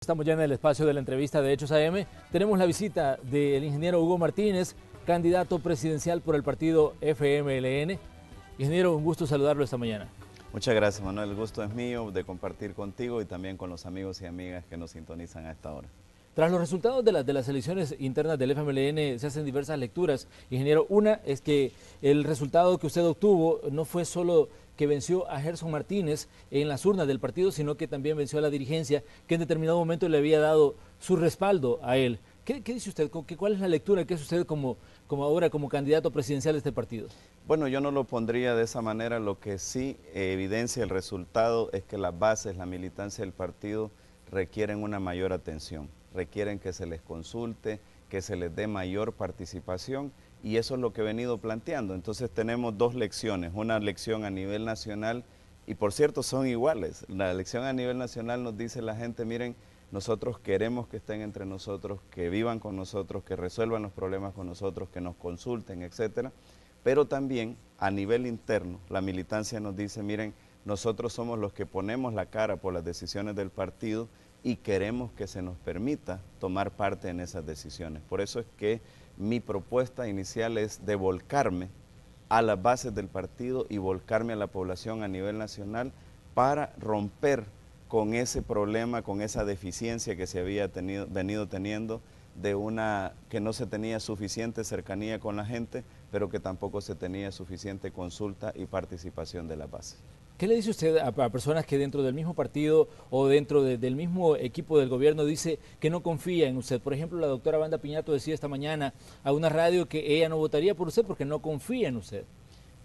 Estamos ya en el espacio de la entrevista de Hechos AM. Tenemos la visita del ingeniero Hugo Martínez, candidato presidencial por el partido FMLN. Ingeniero, un gusto saludarlo esta mañana. Muchas gracias, Manuel. El gusto es mío de compartir contigo y también con los amigos y amigas que nos sintonizan a esta hora. Tras los resultados de las elecciones internas del FMLN se hacen diversas lecturas. Ingeniero, una es que el resultado que usted obtuvo no fue solo que venció a Gerson Martínez en las urnas del partido, sino que también venció a la dirigencia que en determinado momento le había dado su respaldo a él. ¿Qué dice usted? ¿Cuál es la lectura que hace usted como ahora como candidato presidencial de este partido? Bueno, yo no lo pondría de esa manera. Lo que sí evidencia el resultado es que las bases, la militancia del partido requieren una mayor atención, requieren que se les consulte, que se les dé mayor participación, y eso es lo que he venido planteando. Entonces tenemos dos lecciones, una lección a nivel nacional, y por cierto son iguales. La lección a nivel nacional nos dice la gente, miren, nosotros queremos que estén entre nosotros, que vivan con nosotros, que resuelvan los problemas con nosotros, que nos consulten, etcétera. Pero también a nivel interno, la militancia nos dice, miren, nosotros somos los que ponemos la cara por las decisiones del partido y queremos que se nos permita tomar parte en esas decisiones. Por eso es que mi propuesta inicial es de volcarme a las bases del partido y volcarme a la población a nivel nacional para romper con ese problema, con esa deficiencia que se había venido teniendo de que no se tenía suficiente cercanía con la gente, pero que tampoco se tenía suficiente consulta y participación de la base. ¿Qué le dice usted a personas que dentro del mismo partido o dentro del mismo equipo del gobierno dice que no confía en usted? Por ejemplo, la doctora Wanda Piñato decía esta mañana a una radio que ella no votaría por usted porque no confía en usted.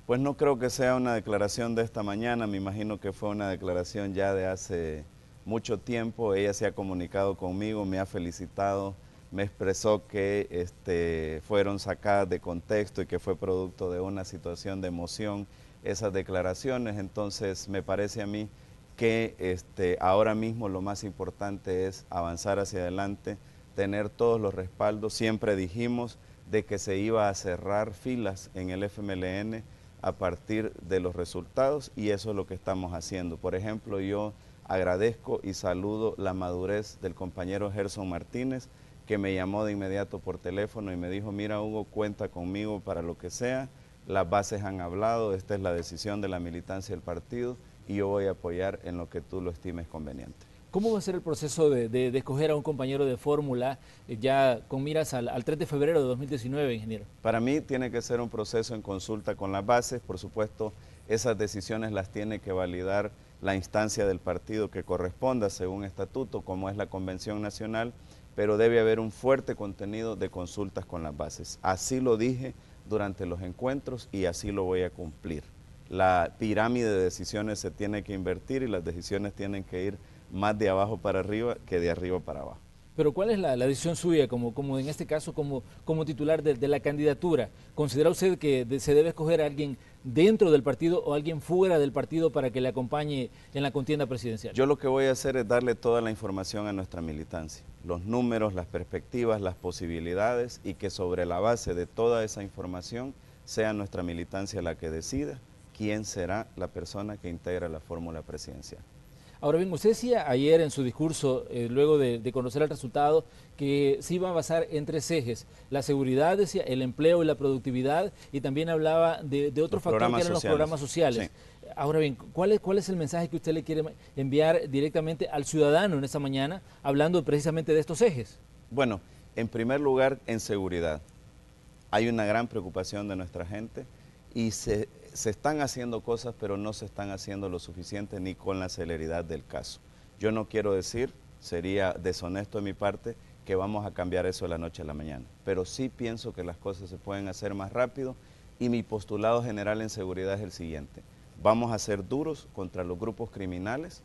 Pues no creo que sea una declaración de esta mañana, me imagino que fue una declaración ya de hace mucho tiempo. Ella se ha comunicado conmigo, me ha felicitado, me expresó que fueron sacadas de contexto y que fue producto de una situación de emoción esas declaraciones. Entonces me parece a mí que ahora mismo lo más importante es avanzar hacia adelante, tener todos los respaldos. Siempre dijimos de que se iba a cerrar filas en el FMLN a partir de los resultados, y eso es lo que estamos haciendo. Por ejemplo, yo agradezco y saludo la madurez del compañero Gerson Martínez, que me llamó de inmediato por teléfono y me dijo, mira Hugo, cuenta conmigo para lo que sea, las bases han hablado, esta es la decisión de la militancia del partido y yo voy a apoyar en lo que tú lo estimes conveniente. ¿Cómo va a ser el proceso de escoger a un compañero de fórmula ya con miras al 3 de febrero de 2019, ingeniero? Para mí tiene que ser un proceso en consulta con las bases. Por supuesto, esas decisiones las tiene que validar la instancia del partido que corresponda según estatuto, como es la Convención Nacional, pero debe haber un fuerte contenido de consultas con las bases. Así lo dije durante los encuentros y así lo voy a cumplir. La pirámide de decisiones se tiene que invertir y las decisiones tienen que ir más de abajo para arriba que de arriba para abajo. Pero ¿cuál es la decisión suya como en este caso como titular de la candidatura? ¿Considera usted que se debe escoger a alguien dentro del partido o alguien fuera del partido para que le acompañe en la contienda presidencial? Yo lo que voy a hacer es darle toda la información a nuestra militancia, los números, las perspectivas, las posibilidades, y que sobre la base de toda esa información sea nuestra militancia la que decida quién será la persona que integra la fórmula presidencial. Ahora bien, usted decía ayer en su discurso, luego de conocer el resultado, que se iba a basar en tres ejes: la seguridad, decía, el empleo y la productividad, y también hablaba de otro factor que eran los programas sociales. Sí. Ahora bien, ¿cuál es el mensaje que usted le quiere enviar directamente al ciudadano en esta mañana, hablando precisamente de estos ejes? Bueno, en primer lugar, en seguridad. Hay una gran preocupación de nuestra gente y se están haciendo cosas, pero no se están haciendo lo suficiente ni con la celeridad del caso. Yo no quiero decir, sería deshonesto de mi parte, que vamos a cambiar eso de la noche a la mañana, pero sí pienso que las cosas se pueden hacer más rápido, y mi postulado general en seguridad es el siguiente: vamos a ser duros contra los grupos criminales,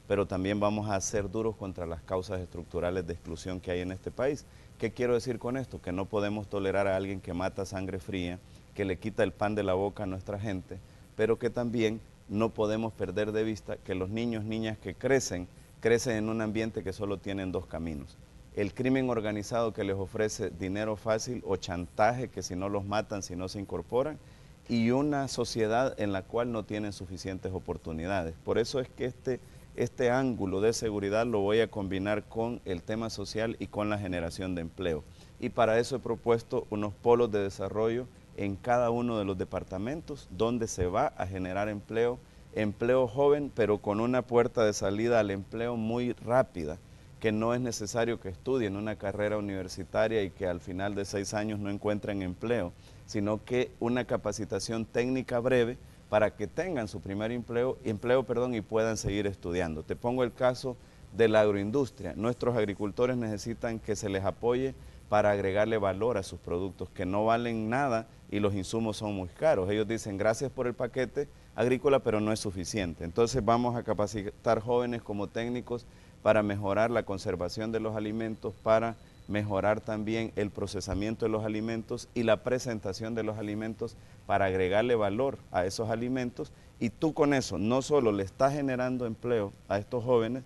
pero también vamos a ser duros contra las causas estructurales de exclusión que hay en este país. ¿Qué quiero decir con esto? Que no podemos tolerar a alguien que mata a sangre fría, que le quita el pan de la boca a nuestra gente, pero que también no podemos perder de vista que los niños, niñas que crecen en un ambiente que solo tienen dos caminos: el crimen organizado, que les ofrece dinero fácil, o chantaje, que si no los matan, si no se incorporan, y una sociedad en la cual no tienen suficientes oportunidades. Por eso es que este ángulo de seguridad lo voy a combinar con el tema social y con la generación de empleo. Y para eso he propuesto unos polos de desarrollo en cada uno de los departamentos donde se va a generar empleo, empleo joven, pero con una puerta de salida al empleo muy rápida, que no es necesario que estudien una carrera universitaria y que al final de 6 años no encuentren empleo, sino que una capacitación técnica breve para que tengan su primer empleo y puedan seguir estudiando. Te pongo el caso de la agroindustria. Nuestros agricultores necesitan que se les apoye para agregarle valor a sus productos, que no valen nada y los insumos son muy caros. Ellos dicen gracias por el paquete agrícola, pero no es suficiente. Entonces vamos a capacitar jóvenes como técnicos para mejorar la conservación de los alimentos, para mejorar también el procesamiento de los alimentos y la presentación de los alimentos para agregarle valor a esos alimentos, y tú con eso no solo le estás generando empleo a estos jóvenes,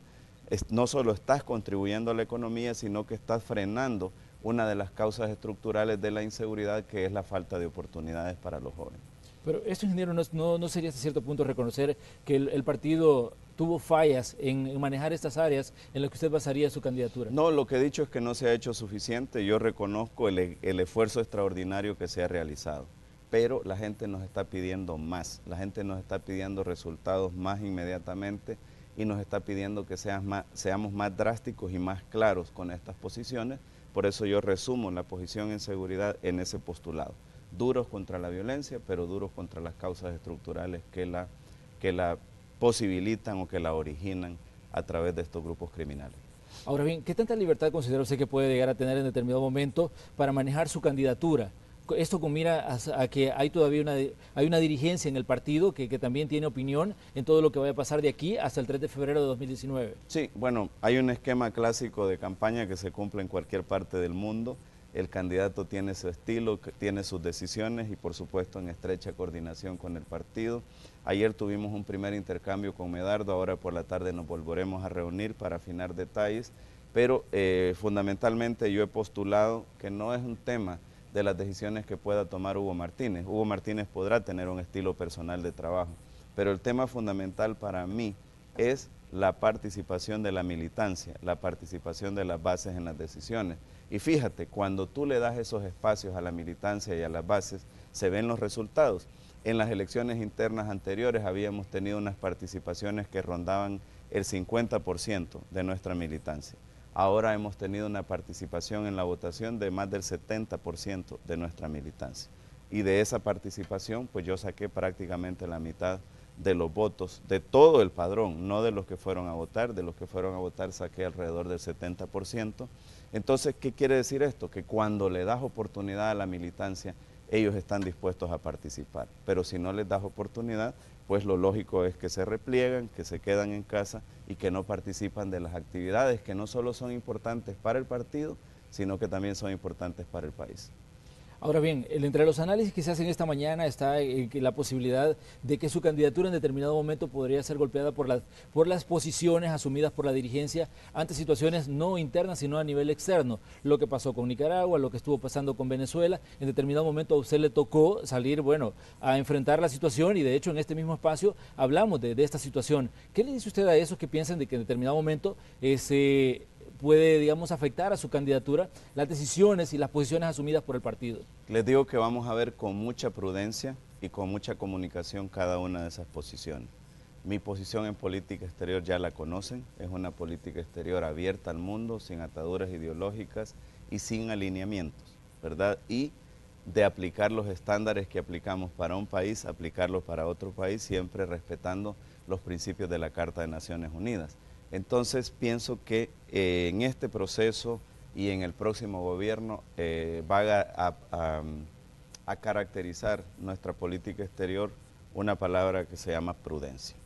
no solo estás contribuyendo a la economía, sino que estás frenando una de las causas estructurales de la inseguridad, que es la falta de oportunidades para los jóvenes. Pero esto, ingeniero, no sería hasta cierto punto reconocer que el partido tuvo fallas en manejar estas áreas en las que usted basaría su candidatura. No, lo que he dicho es que no se ha hecho suficiente. Yo reconozco el esfuerzo extraordinario que se ha realizado, pero la gente nos está pidiendo más, la gente nos está pidiendo resultados más inmediatamente y nos está pidiendo que seamos más drásticos y más claros con estas posiciones. Por eso yo resumo la posición en seguridad en ese postulado: duros contra la violencia, pero duros contra las causas estructurales que la posibilitan o que la originan a través de estos grupos criminales. Ahora bien, ¿qué tanta libertad considera usted que puede llegar a tener en determinado momento para manejar su candidatura? Esto con mira a que hay todavía una dirigencia en el partido que también tiene opinión en todo lo que vaya a pasar de aquí hasta el 3 de febrero de 2019. Sí, bueno, hay un esquema clásico de campaña que se cumple en cualquier parte del mundo. El candidato tiene su estilo, tiene sus decisiones y por supuesto en estrecha coordinación con el partido. Ayer tuvimos un primer intercambio con Medardo, ahora por la tarde nos volveremos a reunir para afinar detalles, pero fundamentalmente yo he postulado que no es un tema de las decisiones que pueda tomar Hugo Martínez. Hugo Martínez podrá tener un estilo personal de trabajo, pero el tema fundamental para mí es la participación de la militancia, la participación de las bases en las decisiones. Y fíjate, cuando tú le das esos espacios a la militancia y a las bases, se ven los resultados. En las elecciones internas anteriores habíamos tenido unas participaciones que rondaban el 50% de nuestra militancia. Ahora hemos tenido una participación en la votación de más del 70% de nuestra militancia. Y de esa participación, pues yo saqué prácticamente la mitad de los votos de todo el padrón, no de los que fueron a votar. De los que fueron a votar saqué alrededor del 70%. Entonces, ¿qué quiere decir esto? Que cuando le das oportunidad a la militancia, ellos están dispuestos a participar. Pero si no les das oportunidad, pues lo lógico es que se repliegan, que se quedan en casa y que no participan de las actividades que no solo son importantes para el partido, sino que también son importantes para el país. Ahora bien, entre los análisis que se hacen esta mañana está la posibilidad de que su candidatura en determinado momento podría ser golpeada por las posiciones asumidas por la dirigencia ante situaciones no internas, sino a nivel externo. Lo que pasó con Nicaragua, lo que estuvo pasando con Venezuela, en determinado momento a usted le tocó salir, a enfrentar la situación, y de hecho en este mismo espacio hablamos de esta situación. ¿Qué le dice usted a esos que piensan de que en determinado momento puede, digamos, afectar a su candidatura las decisiones y las posiciones asumidas por el partido? Les digo que vamos a ver con mucha prudencia y con mucha comunicación cada una de esas posiciones. Mi posición en política exterior ya la conocen, es una política exterior abierta al mundo, sin ataduras ideológicas y sin alineamientos, ¿verdad? Y de aplicar los estándares que aplicamos para un país, aplicarlos para otro país, siempre respetando los principios de la Carta de Naciones Unidas. Entonces pienso que en este proceso y en el próximo gobierno va a caracterizar nuestra política exterior una palabra que se llama prudencia.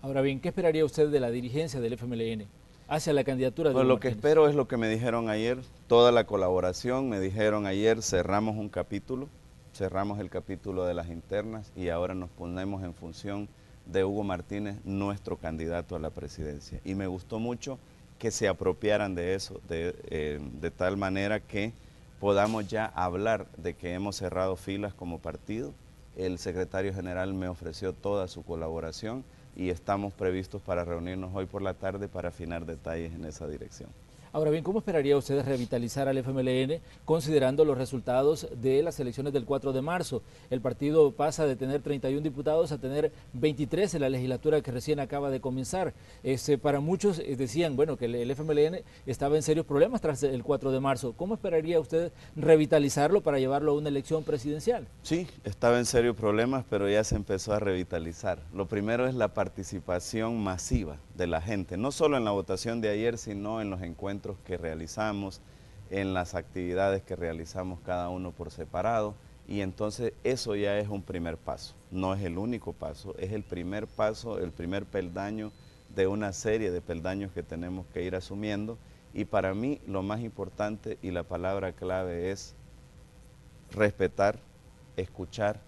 Ahora bien, ¿qué esperaría usted de la dirigencia del FMLN hacia la candidatura de Pues Hugo lo que Martínez? espero es lo que me dijeron ayer, toda la colaboración. Me dijeron ayer, cerramos un capítulo, cerramos el capítulo de las internas y ahora nos ponemos en función de Hugo Martínez, nuestro candidato a la presidencia. Y me gustó mucho que se apropiaran de eso, de tal manera que podamos ya hablar de que hemos cerrado filas como partido. El secretario general me ofreció toda su colaboración. y estamos previstos para reunirnos hoy por la tarde para afinar detalles en esa dirección. Ahora bien, ¿cómo esperaría usted revitalizar al FMLN considerando los resultados de las elecciones del 4 de marzo? El partido pasa de tener 31 diputados a tener 23 en la legislatura que recién acaba de comenzar. Para muchos decían, bueno, que el FMLN estaba en serios problemas tras el 4 de marzo. ¿Cómo esperaría usted revitalizarlo para llevarlo a una elección presidencial? Sí, estaba en serios problemas, pero ya se empezó a revitalizar. Lo primero es la participación masiva de la gente, no solo en la votación de ayer, sino en los encuentros que realizamos, en las actividades que realizamos cada uno por separado, y entonces eso ya es un primer paso. No es el único paso, es el primer paso, el primer peldaño de una serie de peldaños que tenemos que ir asumiendo, y para mí lo más importante y la palabra clave es respetar, escuchar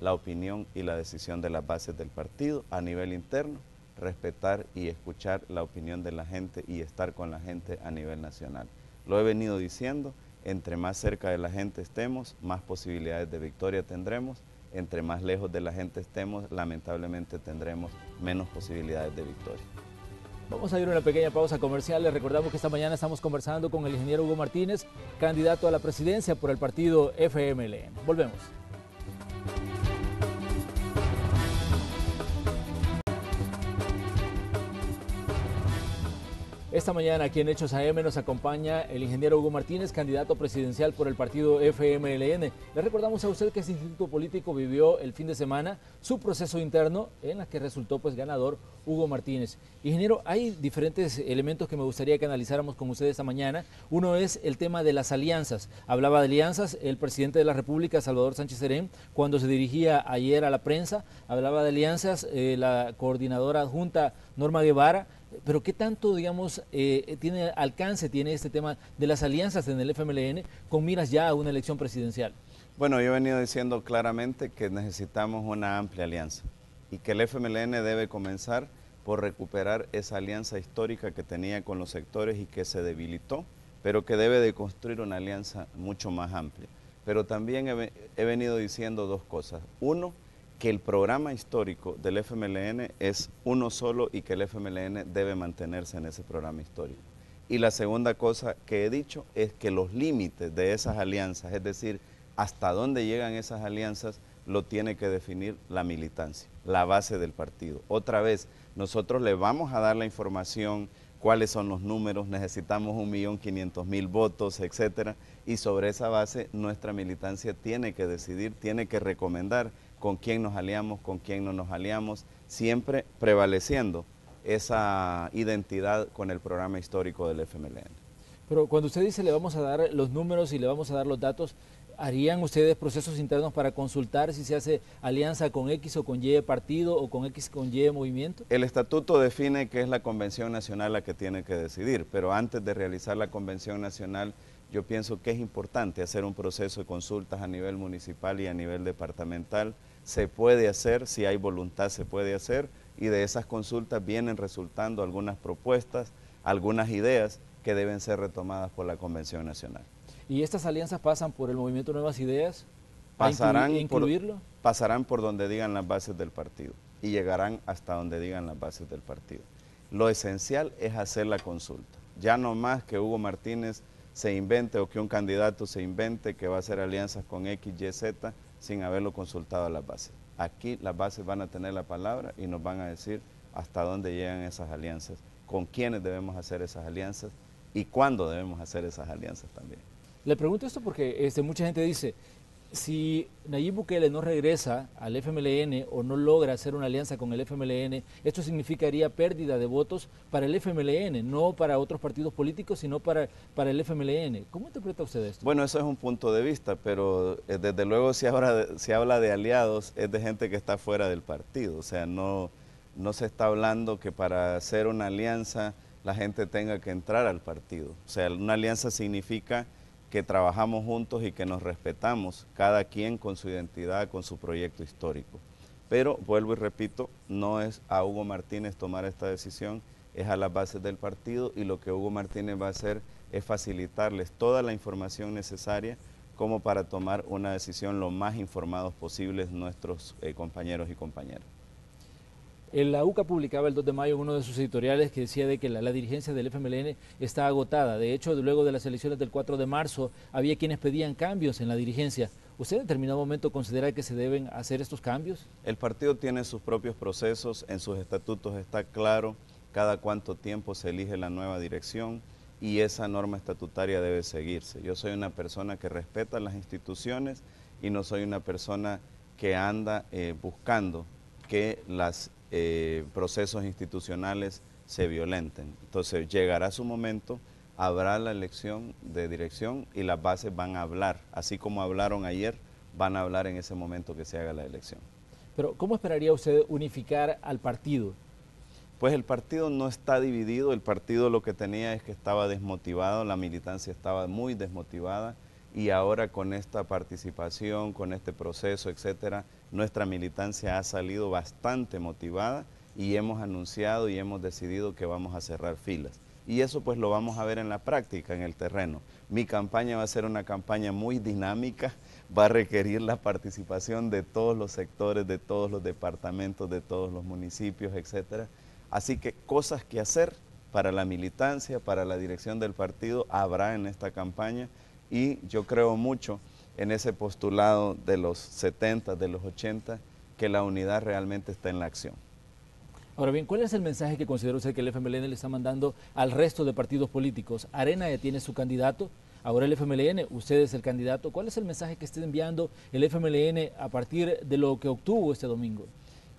la opinión y la decisión de las bases del partido a nivel interno, respetar y escuchar la opinión de la gente y estar con la gente a nivel nacional. Lo he venido diciendo, entre más cerca de la gente estemos, más posibilidades de victoria tendremos, entre más lejos de la gente estemos, lamentablemente tendremos menos posibilidades de victoria. Vamos a ir a una pequeña pausa comercial. Les recordamos que esta mañana estamos conversando con el ingeniero Hugo Martínez, candidato a la presidencia por el partido FMLN. Volvemos. Esta mañana aquí en Hechos AM nos acompaña el ingeniero Hugo Martínez, candidato presidencial por el partido FMLN. Le recordamos a usted que este instituto político vivió el fin de semana su proceso interno en la que resultó ganador Hugo Martínez. Ingeniero, hay diferentes elementos que me gustaría que analizáramos con usted esta mañana. Uno es el tema de las alianzas. Hablaba de alianzas el presidente de la República, Salvador Sánchez Serén, cuando se dirigía ayer a la prensa. Hablaba de alianzas la coordinadora adjunta Norma Guevara. Pero ¿qué tanto, digamos, tiene alcance tiene este tema de las alianzas en el FMLN con miras ya a una elección presidencial? Bueno, yo he venido diciendo claramente que necesitamos una amplia alianza y que el FMLN debe comenzar por recuperar esa alianza histórica que tenía con los sectores y que se debilitó, pero que debe de construir una alianza mucho más amplia. Pero también he venido diciendo dos cosas. Uno, que el programa histórico del FMLN es uno solo y que el FMLN debe mantenerse en ese programa histórico. Y la segunda cosa que he dicho es que los límites de esas alianzas, es decir, hasta dónde llegan esas alianzas, lo tiene que definir la militancia, la base del partido. Otra vez, nosotros le vamos a dar la información, cuáles son los números, necesitamos 1.500.000 votos, etcétera, y sobre esa base nuestra militancia tiene que decidir, tiene que recomendar con quién nos aliamos, con quién no nos aliamos, siempre prevaleciendo esa identidad con el programa histórico del FMLN. Pero cuando usted dice le vamos a dar los números y le vamos a dar los datos, ¿harían ustedes procesos internos para consultar si se hace alianza con X o con Y partido o con X con Y movimiento? El estatuto define que es la Convención Nacional la que tiene que decidir, pero antes de realizar la Convención Nacional, yo pienso que es importante hacer un proceso de consultas a nivel municipal y a nivel departamental. Se puede hacer, si hay voluntad se puede hacer, y de esas consultas vienen resultando algunas propuestas, algunas ideas que deben ser retomadas por la Convención Nacional. ¿Y estas alianzas pasan por el movimiento Nuevas Ideas? Pasarán por donde digan las bases del partido y llegarán hasta donde digan las bases del partido. Lo esencial es hacer la consulta. Ya no más que Hugo Martínez se invente o que un candidato se invente que va a hacer alianzas con X, Y, Z sin haberlo consultado a las bases. Aquí las bases van a tener la palabra y nos van a decir hasta dónde llegan esas alianzas, con quiénes debemos hacer esas alianzas y cuándo debemos hacer esas alianzas también. Le pregunto esto porque mucha gente dice, si Nayib Bukele no regresa al FMLN o no logra hacer una alianza con el FMLN, esto significaría pérdida de votos para el FMLN, no para otros partidos políticos, sino para el FMLN. ¿Cómo interpreta usted esto? Bueno, eso es un punto de vista, pero desde luego si habla de aliados, es de gente que está fuera del partido. O sea, no se está hablando que para hacer una alianza la gente tenga que entrar al partido. O sea, una alianza significa que trabajamos juntos y que nos respetamos, cada quien con su identidad, con su proyecto histórico. Pero, vuelvo y repito, no es a Hugo Martínez tomar esta decisión, es a las bases del partido y lo que Hugo Martínez va a hacer es facilitarles toda la información necesaria como para tomar una decisión lo más informados posibles nuestros compañeros y compañeras. La UCA publicaba el 2 de mayo en uno de sus editoriales que decía de que la dirigencia del FMLN está agotada. De hecho, luego de las elecciones del 4 de marzo, había quienes pedían cambios en la dirigencia. ¿Usted en determinado momento considera que se deben hacer estos cambios? El partido tiene sus propios procesos, en sus estatutos está claro cada cuánto tiempo se elige la nueva dirección y esa norma estatutaria debe seguirse. Yo soy una persona que respeta las instituciones y no soy una persona que anda buscando que los procesos institucionales se violenten. Entonces llegará su momento, habrá la elección de dirección y las bases van a hablar, así como hablaron ayer, van a hablar en ese momento que se haga la elección. Pero ¿cómo esperaría usted unificar al partido? Pues el partido no está dividido, el partido lo que tenía es que estaba desmotivado, la militancia estaba muy desmotivada y ahora con esta participación, con este proceso, etcétera, nuestra militancia ha salido bastante motivada y hemos anunciado y hemos decidido que vamos a cerrar filas. Y eso pues lo vamos a ver en la práctica, en el terreno. Mi campaña va a ser una campaña muy dinámica, va a requerir la participación de todos los sectores, de todos los departamentos, de todos los municipios, etcétera. Así que cosas que hacer para la militancia, para la dirección del partido, habrá en esta campaña y yo creo mucho en ese postulado de los 70, de los 80, que la unidad realmente está en la acción. Ahora bien, ¿cuál es el mensaje que considera usted que el FMLN le está mandando al resto de partidos políticos? Arena ya tiene su candidato, ahora el FMLN, usted es el candidato. ¿Cuál es el mensaje que está enviando el FMLN a partir de lo que obtuvo este domingo?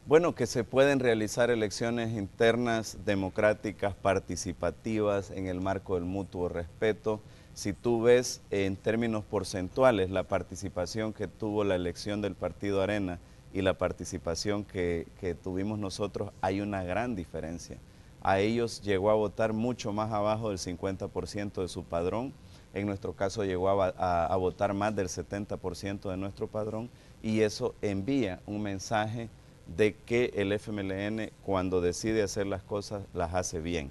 Bueno, que se pueden realizar elecciones internas, democráticas, participativas, en el marco del mutuo respeto. Si tú ves en términos porcentuales la participación que tuvo la elección del Partido Arena y la participación que tuvimos nosotros, hay una gran diferencia. A ellos llegó a votar mucho más abajo del 50% de su padrón, en nuestro caso llegó a votar más del 70% de nuestro padrón y eso envía un mensaje de que el FMLN cuando decide hacer las cosas las hace bien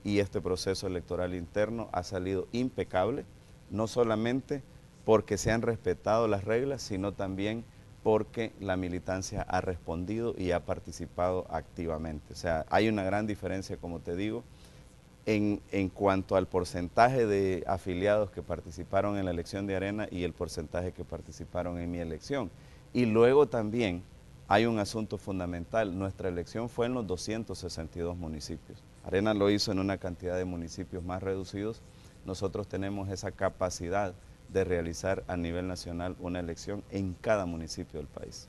y este proceso electoral interno ha salido impecable, no solamente porque se han respetado las reglas, sino también porque la militancia ha respondido y ha participado activamente. O sea, hay una gran diferencia, como te digo, en cuanto al porcentaje de afiliados que participaron en la elección de Arena y el porcentaje que participaron en mi elección. Y luego también hay un asunto fundamental, nuestra elección fue en los 262 municipios. Arena lo hizo en una cantidad de municipios más reducidos. Nosotros tenemos esa capacidad de realizar a nivel nacional una elección en cada municipio del país.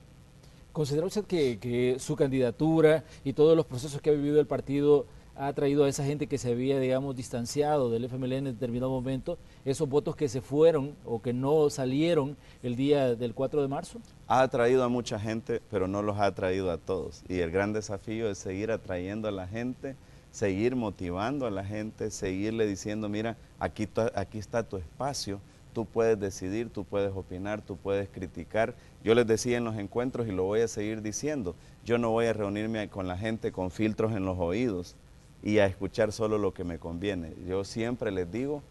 ¿Considera usted que su candidatura y todos los procesos que ha vivido el partido ha traído a esa gente que se había, digamos, distanciado del FMLN en determinado momento, esos votos que se fueron o que no salieron el día del 4 de marzo? Ha atraído a mucha gente, pero no los ha atraído a todos. Y el gran desafío es seguir atrayendo a la gente, seguir motivando a la gente, seguirle diciendo, mira, aquí está tu espacio, tú puedes decidir, tú puedes opinar, tú puedes criticar. Yo les decía en los encuentros y lo voy a seguir diciendo, yo no voy a reunirme con la gente con filtros en los oídos y a escuchar solo lo que me conviene. Yo siempre les digo,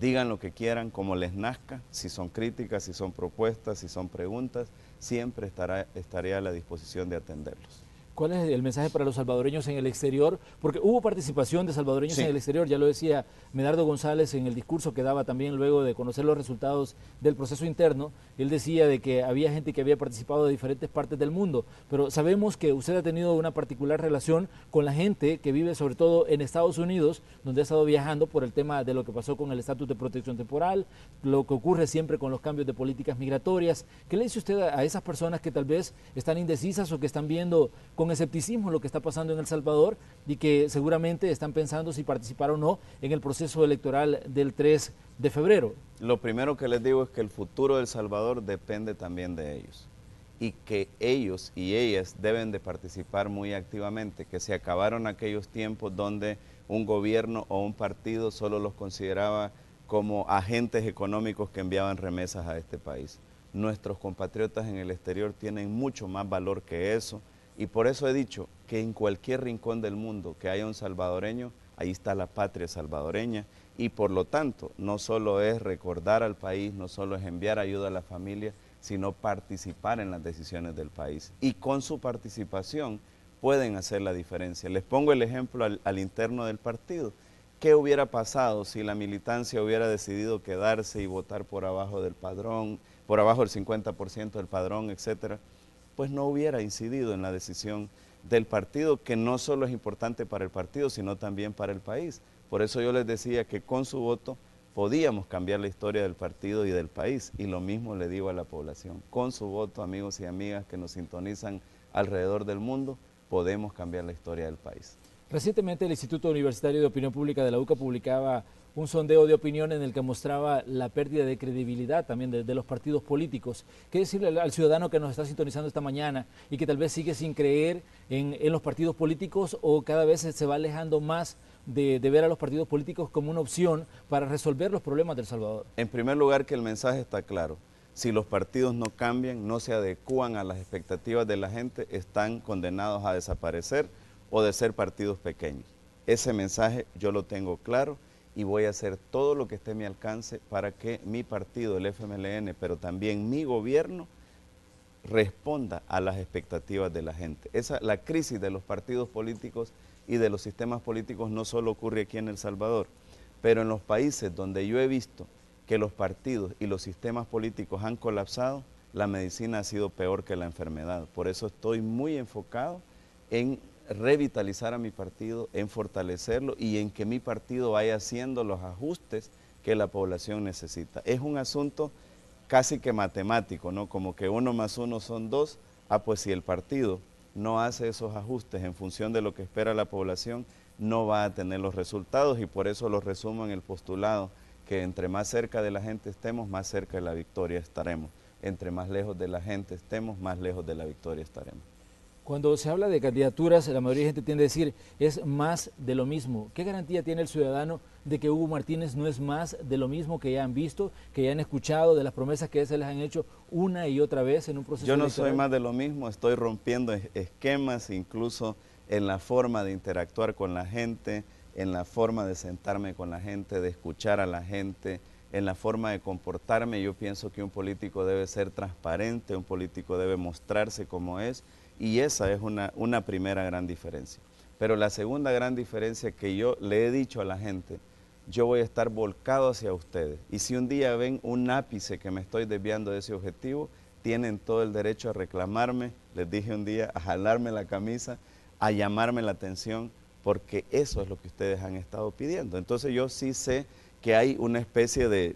digan lo que quieran, como les nazca, si son críticas, si son propuestas, si son preguntas, siempre estaré a la disposición de atenderlos. ¿Cuál es el mensaje para los salvadoreños en el exterior? Porque hubo participación de salvadoreños en el exterior, ya lo decía Medardo González en el discurso que daba también luego de conocer los resultados del proceso interno. Él decía de que había gente que había participado de diferentes partes del mundo, pero sabemos que usted ha tenido una particular relación con la gente que vive sobre todo en Estados Unidos, donde ha estado viajando por el tema de lo que pasó con el estatus de protección temporal, lo que ocurre siempre con los cambios de políticas migratorias. ¿Qué le dice usted a esas personas que tal vez están indecisas o que están viendo con escepticismo lo que está pasando en El Salvador y que seguramente están pensando si participar o no en el proceso electoral del 3 de febrero? Lo primero que les digo es que el futuro de El Salvador depende también de ellos y que ellos y ellas deben de participar muy activamente, que se acabaron aquellos tiempos donde un gobierno o un partido solo los consideraba como agentes económicos que enviaban remesas a este país. Nuestros compatriotas en el exterior tienen mucho más valor que eso. Y por eso he dicho que en cualquier rincón del mundo que haya un salvadoreño, ahí está la patria salvadoreña y por lo tanto no solo es recordar al país, no solo es enviar ayuda a la familia, sino participar en las decisiones del país. Y con su participación pueden hacer la diferencia. Les pongo el ejemplo al interno del partido. ¿Qué hubiera pasado si la militancia hubiera decidido quedarse y votar por abajo del padrón, por abajo del 50% del padrón, etcétera? Pues no hubiera incidido en la decisión del partido, que no solo es importante para el partido, sino también para el país. Por eso yo les decía que con su voto podíamos cambiar la historia del partido y del país, y lo mismo le digo a la población. Con su voto, amigos y amigas que nos sintonizan alrededor del mundo, podemos cambiar la historia del país. Recientemente el Instituto Universitario de Opinión Pública de la UCA publicaba un sondeo de opinión en el que mostraba la pérdida de credibilidad también de los partidos políticos. ¿Qué decirle al ciudadano que nos está sintonizando esta mañana y que tal vez sigue sin creer en los partidos políticos o cada vez se va alejando más de ver a los partidos políticos como una opción para resolver los problemas de El Salvador? En primer lugar, que el mensaje está claro. Si los partidos no cambian, no se adecúan a las expectativas de la gente, están condenados a desaparecer o de ser partidos pequeños. Ese mensaje yo lo tengo claro y voy a hacer todo lo que esté a mi alcance para que mi partido, el FMLN, pero también mi gobierno, responda a las expectativas de la gente. La crisis de los partidos políticos y de los sistemas políticos no solo ocurre aquí en El Salvador, pero en los países donde yo he visto que los partidos y los sistemas políticos han colapsado, la medicina ha sido peor que la enfermedad. Por eso estoy muy enfocado en revitalizar a mi partido, en fortalecerlo y en que mi partido vaya haciendo los ajustes que la población necesita. Es un asunto casi que matemático, ¿no? Como que 1 más 1 son 2. Pues si el partido no hace esos ajustes en función de lo que espera la población, no va a tener los resultados, y por eso lo resumo en el postulado, que entre más cerca de la gente estemos, más cerca de la victoria estaremos. Entre más lejos de la gente estemos, más lejos de la victoria estaremos. Cuando se habla de candidaturas, la mayoría de gente tiende a decir, es más de lo mismo. ¿Qué garantía tiene el ciudadano de que Hugo Martínez no es más de lo mismo que ya han visto, que ya han escuchado, de las promesas que se les han hecho una y otra vez en un proceso Yo no electoral? soy más de lo mismo, estoy rompiendo esquemas, incluso en la forma de interactuar con la gente, en la forma de sentarme con la gente, de escuchar a la gente, en la forma de comportarme. Yo pienso que un político debe ser transparente, un político debe mostrarse como es, y esa es una primera gran diferencia. Pero la segunda gran diferencia que yo le he dicho a la gente, yo voy a estar volcado hacia ustedes. Y si un día ven un ápice que me estoy desviando de ese objetivo, tienen todo el derecho a reclamarme, les dije un día, a jalarme la camisa, a llamarme la atención, porque eso es lo que ustedes han estado pidiendo. Entonces yo sí sé que hay una especie de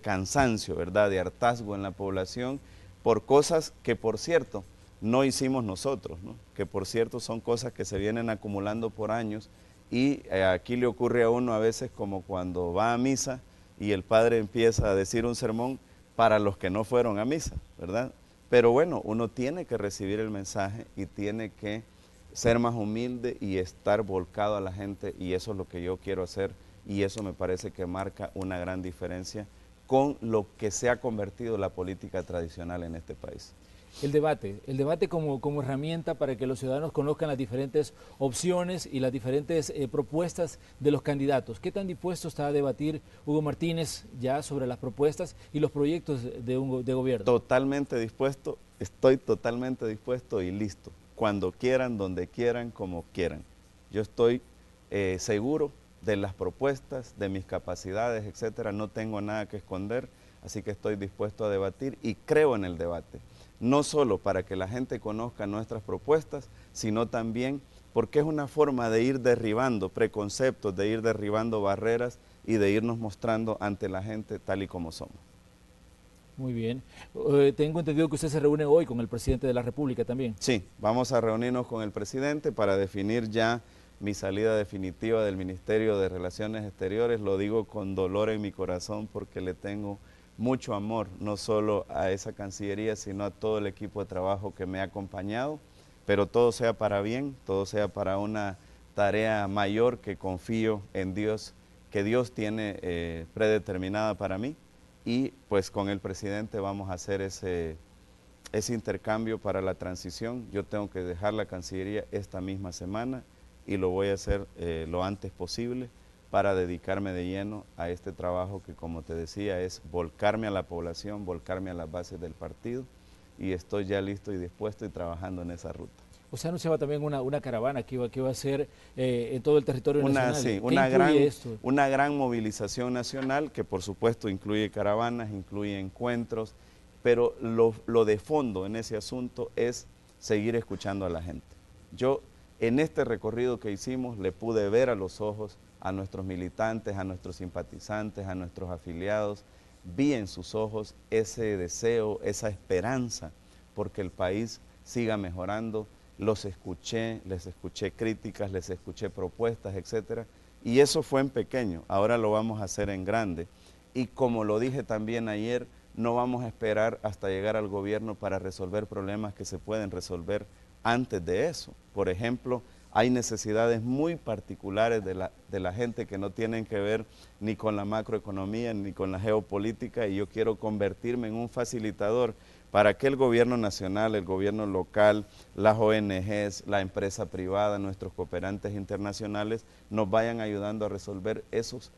cansancio, ¿verdad?, de hartazgo en la población por cosas que, por cierto, no hicimos nosotros, ¿no? Que por cierto son cosas que se vienen acumulando por años, y aquí le ocurre a uno a veces como cuando va a misa y el padre empieza a decir un sermón para los que no fueron a misa, ¿verdad? Pero bueno, uno tiene que recibir el mensaje y tiene que ser más humilde y estar volcado a la gente, y eso es lo que yo quiero hacer, y eso me parece que marca una gran diferencia con lo que se ha convertido la política tradicional en este país. El debate como herramienta para que los ciudadanos conozcan las diferentes opciones y las diferentes propuestas de los candidatos. ¿Qué tan dispuesto está a debatir Hugo Martínez ya sobre las propuestas y los proyectos de gobierno? Totalmente dispuesto, estoy totalmente dispuesto y listo. Cuando quieran, donde quieran, como quieran. Yo estoy seguro de las propuestas, de mis capacidades, etcétera. No tengo nada que esconder, así que estoy dispuesto a debatir y creo en el debate. No solo para que la gente conozca nuestras propuestas, sino también porque es una forma de ir derribando preconceptos, de ir derribando barreras y de irnos mostrando ante la gente tal y como somos. Muy bien. Tengo entendido que usted se reúne hoy con el presidente de la República también. Sí, vamos a reunirnos con el presidente para definir ya mi salida definitiva del Ministerio de Relaciones Exteriores. Lo digo con dolor en mi corazón porque le tengo mucho amor, no solo a esa Cancillería, sino a todo el equipo de trabajo que me ha acompañado, pero todo sea para bien, todo sea para una tarea mayor que confío en Dios, que Dios tiene predeterminada para mí, y pues con el presidente vamos a hacer ese intercambio para la transición. Yo tengo que dejar la Cancillería esta misma semana y lo voy a hacer lo antes posible, para dedicarme de lleno a este trabajo que, como te decía, es volcarme a la población, volcarme a las bases del partido, y estoy ya listo y dispuesto y trabajando en esa ruta. O sea, anunciaba también una caravana que iba a ser en todo el territorio nacional. Sí, una gran movilización nacional que por supuesto incluye caravanas, incluye encuentros, pero lo de fondo en ese asunto es seguir escuchando a la gente. Yo en este recorrido que hicimos le pude ver a los ojos a nuestros militantes, a nuestros simpatizantes, a nuestros afiliados, vi en sus ojos ese deseo, esa esperanza porque el país siga mejorando. Los escuché, les escuché críticas, les escuché propuestas, etcétera, y eso fue en pequeño, ahora lo vamos a hacer en grande. Y como lo dije también ayer, no vamos a esperar hasta llegar al gobierno para resolver problemas que se pueden resolver antes de eso. Por ejemplo, hay necesidades muy particulares de la gente que no tienen que ver ni con la macroeconomía ni con la geopolítica, y yo quiero convertirme en un facilitador para que el gobierno nacional, el gobierno local, las ONGs, la empresa privada, nuestros cooperantes internacionales nos vayan ayudando a resolver esos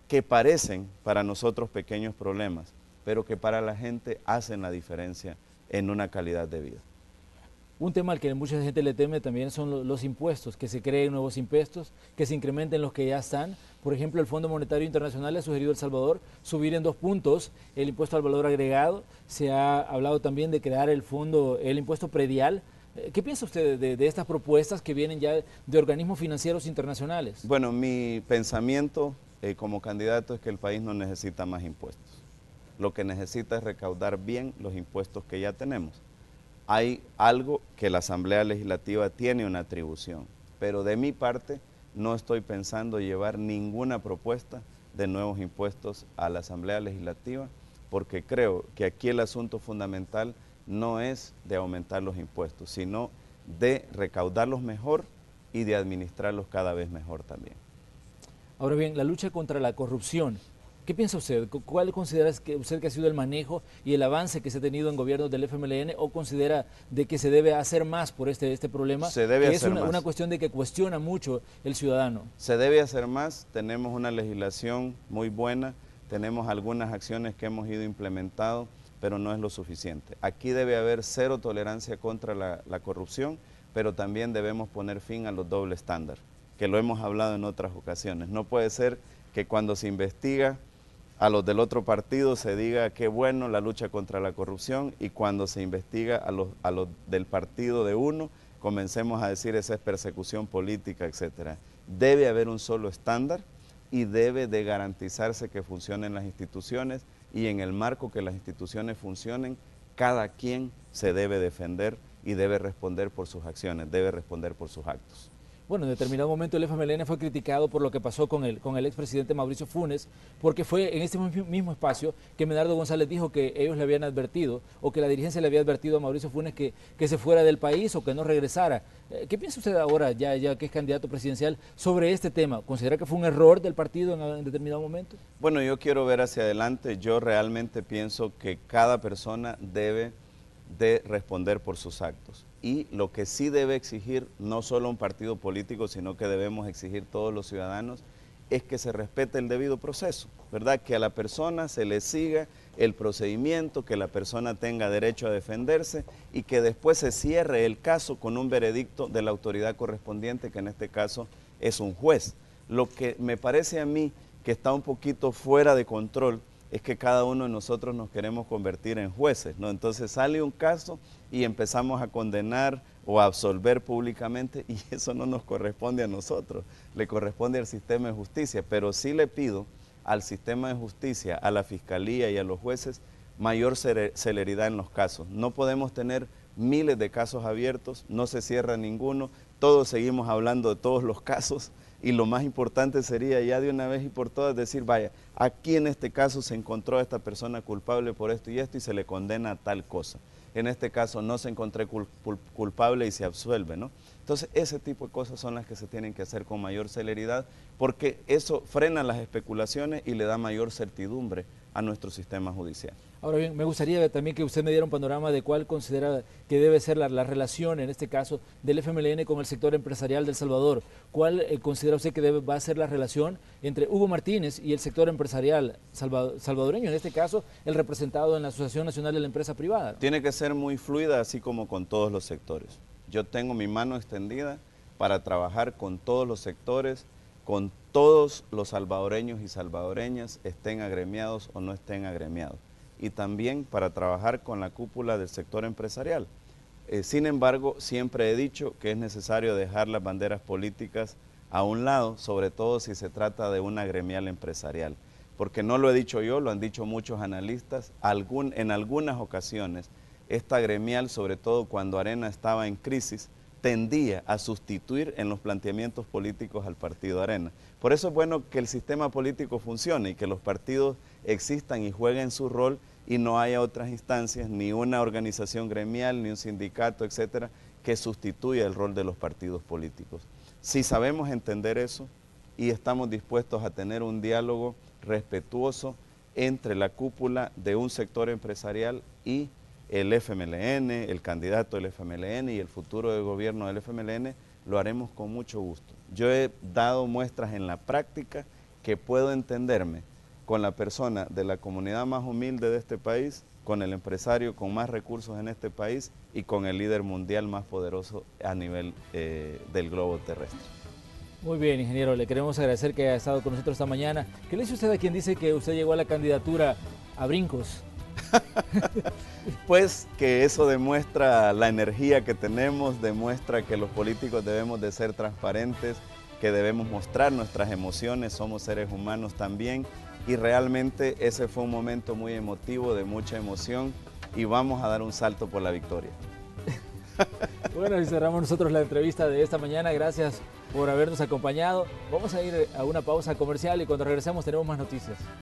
que parecen para nosotros pequeños problemas, pero que para la gente hacen la diferencia en una calidad de vida. Un tema al que mucha gente le teme también son los impuestos, que se creen nuevos impuestos, que se incrementen los que ya están. Por ejemplo, el Fondo Monetario Internacional ha sugerido a El Salvador subir en 2 puntos el impuesto al valor agregado. Se ha hablado también de crear el impuesto predial. ¿Qué piensa usted de estas propuestas que vienen ya de organismos financieros internacionales? Bueno, mi pensamiento como candidato es que el país no necesita más impuestos. Lo que necesita es recaudar bien los impuestos que ya tenemos. Hay algo que la Asamblea Legislativa tiene una atribución, pero de mi parte no estoy pensando llevar ninguna propuesta de nuevos impuestos a la Asamblea Legislativa, porque creo que aquí el asunto fundamental no es de aumentar los impuestos, sino de recaudarlos mejor y de administrarlos cada vez mejor también. Ahora bien, la lucha contra la corrupción. ¿Qué piensa usted? ¿Cuál considera usted que ha sido el manejo y el avance que se ha tenido en gobiernos del FMLN, o considera de que se debe hacer más por este problema? Se debe hacer más. Es una cuestión de que cuestiona mucho el ciudadano. Se debe hacer más, tenemos una legislación muy buena, tenemos algunas acciones que hemos ido implementando, pero no es lo suficiente. Aquí debe haber cero tolerancia contra la corrupción, pero también debemos poner fin a los dobles estándares, que lo hemos hablado en otras ocasiones. No puede ser que cuando se investiga a los del otro partido se diga qué bueno la lucha contra la corrupción, y cuando se investiga a los del partido de uno, comencemos a decir esa es persecución política, etcétera. Debe haber un solo estándar y debe de garantizarse que funcionen las instituciones, y en el marco que las instituciones funcionen, cada quien se debe defender y debe responder por sus acciones, debe responder por sus actos. Bueno, en determinado momento el FMLN fue criticado por lo que pasó con el expresidente Mauricio Funes, porque fue en este mismo espacio que Medardo González dijo que ellos le habían advertido, o que la dirigencia le había advertido a Mauricio Funes que se fuera del país o que no regresara. ¿Qué piensa usted ahora, ya que es candidato presidencial, sobre este tema? ¿Considera que fue un error del partido en determinado momento? Bueno, yo quiero ver hacia adelante. Yo realmente pienso que cada persona debe de responder por sus actos. Y lo que sí debe exigir, no solo un partido político, sino que debemos exigir todos los ciudadanos, es que se respete el debido proceso, ¿verdad? Que a la persona se le siga el procedimiento, que la persona tenga derecho a defenderse y que después se cierre el caso con un veredicto de la autoridad correspondiente, que en este caso es un juez. Lo que me parece a mí que está un poquito fuera de control es que cada uno de nosotros nos queremos convertir en jueces, ¿no? Entonces sale un caso y empezamos a condenar o a absolver públicamente, y eso no nos corresponde a nosotros, le corresponde al sistema de justicia, pero sí le pido al sistema de justicia, a la fiscalía y a los jueces mayor celeridad en los casos. No podemos tener miles de casos abiertos, no se cierra ninguno, todos seguimos hablando de todos los casos, y lo más importante sería ya de una vez y por todas decir, vaya, aquí en este caso se encontró a esta persona culpable por esto y se le condena a tal cosa. En este caso no se encontró culpable y se absuelve, ¿no? Entonces ese tipo de cosas son las que se tienen que hacer con mayor celeridad, porque eso frena las especulaciones y le da mayor certidumbre a nuestro sistema judicial. Ahora bien, me gustaría también que usted me diera un panorama de cuál considera que debe ser la relación, en este caso, del FMLN con el sector empresarial de El Salvador. ¿Cuál considera usted que va a ser la relación entre Hugo Martínez y el sector empresarial salvadoreño, en este caso, el representado en la Asociación Nacional de la Empresa Privada? Tiene que ser muy fluida, así como con todos los sectores. Yo tengo mi mano extendida para trabajar con todos los sectores, con todos los salvadoreños y salvadoreñas, estén agremiados o no estén agremiados. Y también para trabajar con la cúpula del sector empresarial. Sin embargo, siempre he dicho que es necesario dejar las banderas políticas a un lado, sobre todo si se trata de una gremial empresarial. Porque no lo he dicho yo, lo han dicho muchos analistas, en algunas ocasiones esta gremial, sobre todo cuando Arena estaba en crisis, tendía a sustituir en los planteamientos políticos al partido Arena. Por eso es bueno que el sistema político funcione y que los partidos existan y jueguen su rol y no haya otras instancias, ni una organización gremial, ni un sindicato, etcétera, que sustituya el rol de los partidos políticos. Si sabemos entender eso y estamos dispuestos a tener un diálogo respetuoso entre la cúpula de un sector empresarial y el FMLN, el candidato del FMLN y el futuro de gobierno del FMLN, lo haremos con mucho gusto. Yo he dado muestras en la práctica que puedo entenderme con la persona de la comunidad más humilde de este país, con el empresario con más recursos en este país y con el líder mundial más poderoso a nivel del globo terrestre. Muy bien, ingeniero, le queremos agradecer que haya estado con nosotros esta mañana. ¿Qué le dice usted a quien dice que usted llegó a la candidatura a brincos? Pues que eso demuestra la energía que tenemos, demuestra que los políticos debemos de ser transparentes, que debemos mostrar nuestras emociones, somos seres humanos también, y realmente ese fue un momento muy emotivo, de mucha emoción, y vamos a dar un salto por la victoria. Bueno, y cerramos nosotros la entrevista de esta mañana. Gracias por habernos acompañado. Vamos a ir a una pausa comercial y cuando regresemos tenemos más noticias.